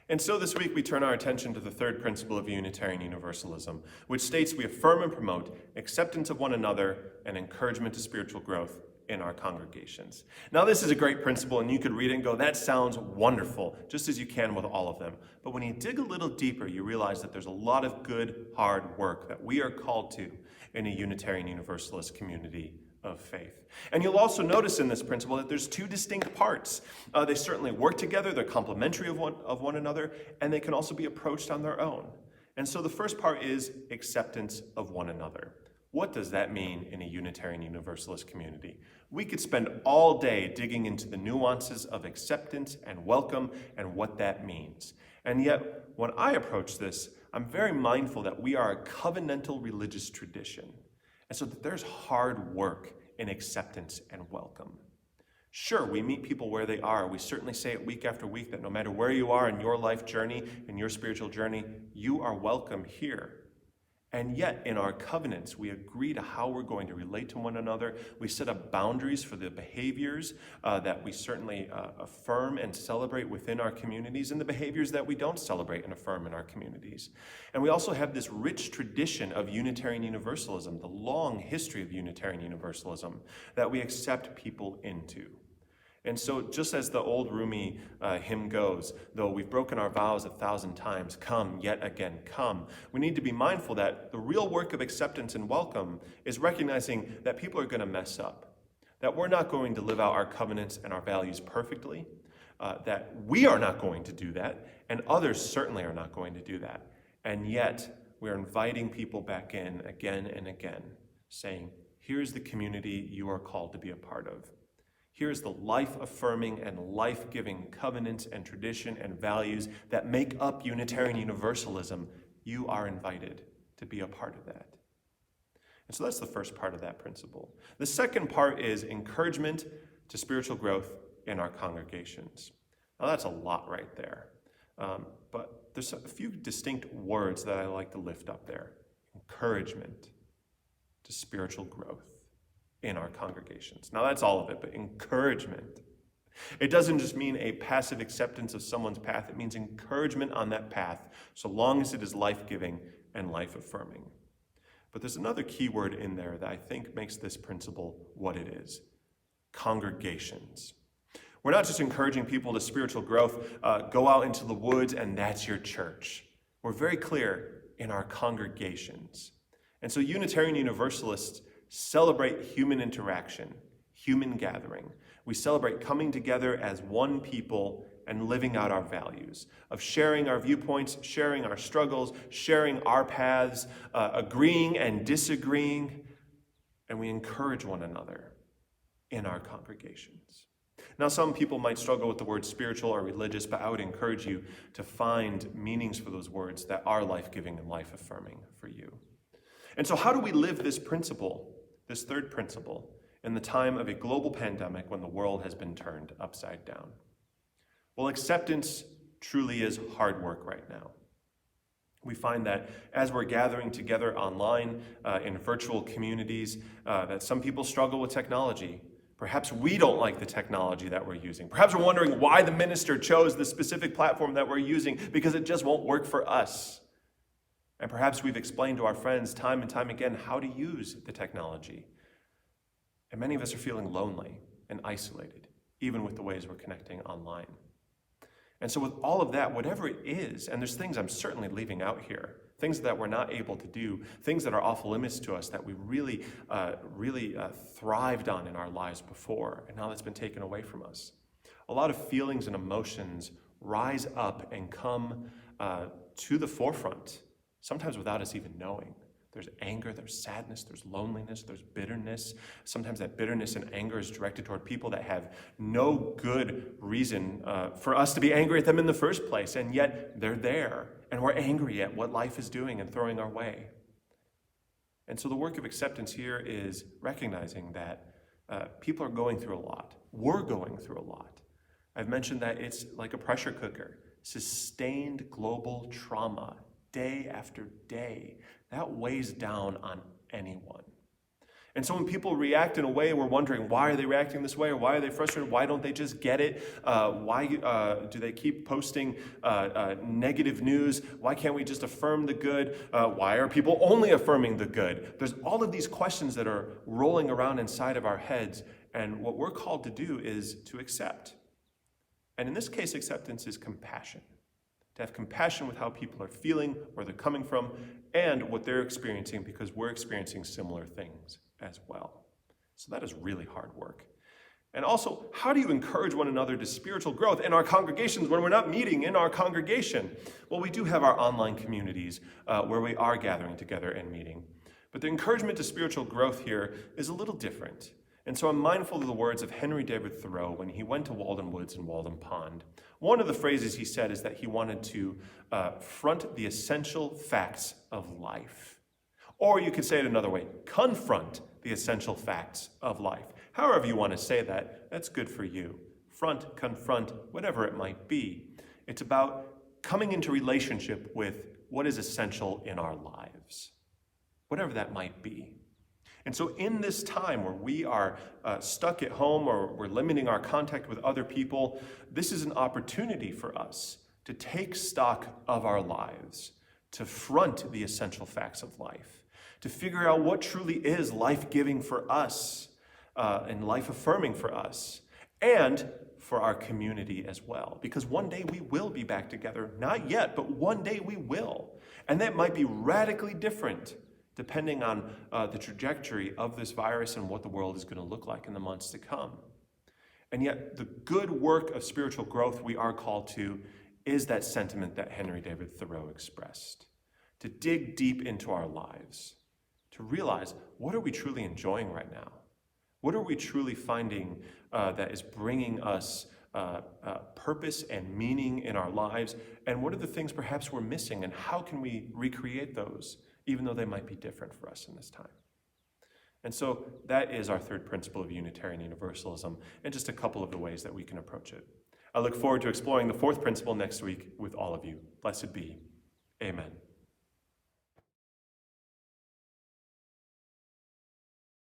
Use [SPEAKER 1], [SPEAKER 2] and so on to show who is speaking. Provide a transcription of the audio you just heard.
[SPEAKER 1] And so this week we turn our attention to the third principle of Unitarian Universalism, which states we affirm and promote acceptance of one another and encouragement to spiritual growth in our congregations. Now this is a great principle, and you could read it and go, that sounds wonderful, just as you can with all of them. But when you dig a little deeper, you realize that there's a lot of good, hard work that we are called to in a Unitarian Universalist community of faith. And you'll also notice in this principle that there's two distinct parts. They certainly work together, they're complementary of one another, and they can also be approached on their own. And so the first part is acceptance of one another. What does that mean in a Unitarian Universalist community? We could spend all day digging into the nuances of acceptance and welcome and what that means. And yet, when I approach this, I'm very mindful that we are a covenantal religious tradition. And so that there's hard work in acceptance and welcome. Sure, we meet people where they are. We certainly say it week after week that no matter where you are in your life journey, in your spiritual journey, you are welcome here. And yet, in our covenants, we agree to how we're going to relate to one another. We set up boundaries for the behaviors that we certainly affirm and celebrate within our communities, and the behaviors that we don't celebrate and affirm in our communities. And we also have this rich tradition of Unitarian Universalism, the long history of Unitarian Universalism, that we accept people into. And so just as the old Rumi hymn goes, though we've broken our vows 1,000 times, come, yet again, come, we need to be mindful that the real work of acceptance and welcome is recognizing that people are going to mess up, that we're not going to live out our covenants and our values perfectly, that we are not going to do that, and others certainly are not going to do that. And yet, we're inviting people back in again and again, saying, here's the community you are called to be a part of. Here's the life-affirming and life-giving covenants and tradition and values that make up Unitarian Universalism. You are invited to be a part of that. And so that's the first part of that principle. The second part is encouragement to spiritual growth in our congregations. Now that's a lot right there. But there's a few distinct words that I like to lift up there. Encouragement to spiritual growth in our congregations. Now that's all of it, but encouragement. It doesn't just mean a passive acceptance of someone's path. It means encouragement on that path, so long as it is life-giving and life-affirming. But there's another key word in there that I think makes this principle what it is. Congregations. We're not just encouraging people to spiritual growth, go out into the woods and that's your church. We're very clear in our congregations. And so Unitarian Universalists celebrate human interaction, human gathering. We celebrate coming together as one people and living out our values, of sharing our viewpoints, sharing our struggles, sharing our paths, agreeing and disagreeing, and we encourage one another in our congregations. Now, some people might struggle with the word spiritual or religious, but I would encourage you to find meanings for those words that are life-giving and life-affirming for you. And so how do we live this principle, this third principle, in the time of a global pandemic when the world has been turned upside down? Well, acceptance truly is hard work right now. We find that as we're gathering together online in virtual communities, that some people struggle with technology. Perhaps we don't like the technology that we're using. Perhaps we're wondering why the minister chose the specific platform that we're using because it just won't work for us. And perhaps we've explained to our friends time and time again how to use the technology. And many of us are feeling lonely and isolated, even with the ways we're connecting online. And so with all of that, whatever it is, and there's things I'm certainly leaving out here, things that we're not able to do, things that are off limits to us that we really thrived on in our lives before, and now that's been taken away from us. A lot of feelings and emotions rise up and come to the forefront, sometimes without us even knowing. There's anger, there's sadness, there's loneliness, there's bitterness. Sometimes that bitterness and anger is directed toward people that have no good reason for us to be angry at them in the first place, and yet they're there, and we're angry at what life is doing and throwing our way. And so the work of acceptance here is recognizing that people are going through a lot. We're going through a lot. I've mentioned that it's like a pressure cooker, sustained global trauma, day after day. That weighs down on anyone. And so when people react in a way, we're wondering, why are they reacting this way? Or why are they frustrated? Why don't they just get it? Why do they keep posting negative news? Why can't we just affirm the good? Why are people only affirming the good? There's all of these questions that are rolling around inside of our heads. And what we're called to do is to accept. And in this case, acceptance is compassion. To have compassion with how people are feeling, where they're coming from, and what they're experiencing, because we're experiencing similar things as well. So that is really hard work. And also, how do you encourage one another to spiritual growth in our congregations when we're not meeting in our congregation? Well, we do have our online communities where we are gathering together and meeting. But the encouragement to spiritual growth here is a little different. And so I'm mindful of the words of Henry David Thoreau when he went to Walden Woods and Walden Pond. One of the phrases he said is that he wanted to front the essential facts of life. Or you could say it another way, confront the essential facts of life. However you want to say that, that's good for you. Front, confront, whatever it might be. It's about coming into relationship with what is essential in our lives, whatever that might be. And so in this time where we are stuck at home or we're limiting our contact with other people, this is an opportunity for us to take stock of our lives, to front the essential facts of life, to figure out what truly is life-giving for us and life-affirming for us, and for our community as well. Because one day we will be back together. Not yet, but one day we will. And that might be radically different depending on the trajectory of this virus and what the world is going to look like in the months to come. And yet, the good work of spiritual growth we are called to is that sentiment that Henry David Thoreau expressed. To dig deep into our lives, to realize, what are we truly enjoying right now? What are we truly finding that is bringing us purpose and meaning in our lives? And what are the things perhaps we're missing, and how can we recreate those, even though they might be different for us in this time? And so that is our third principle of Unitarian Universalism, and just a couple of the ways that we can approach it. I look forward to exploring the fourth principle next week with all of you. Blessed be. Amen.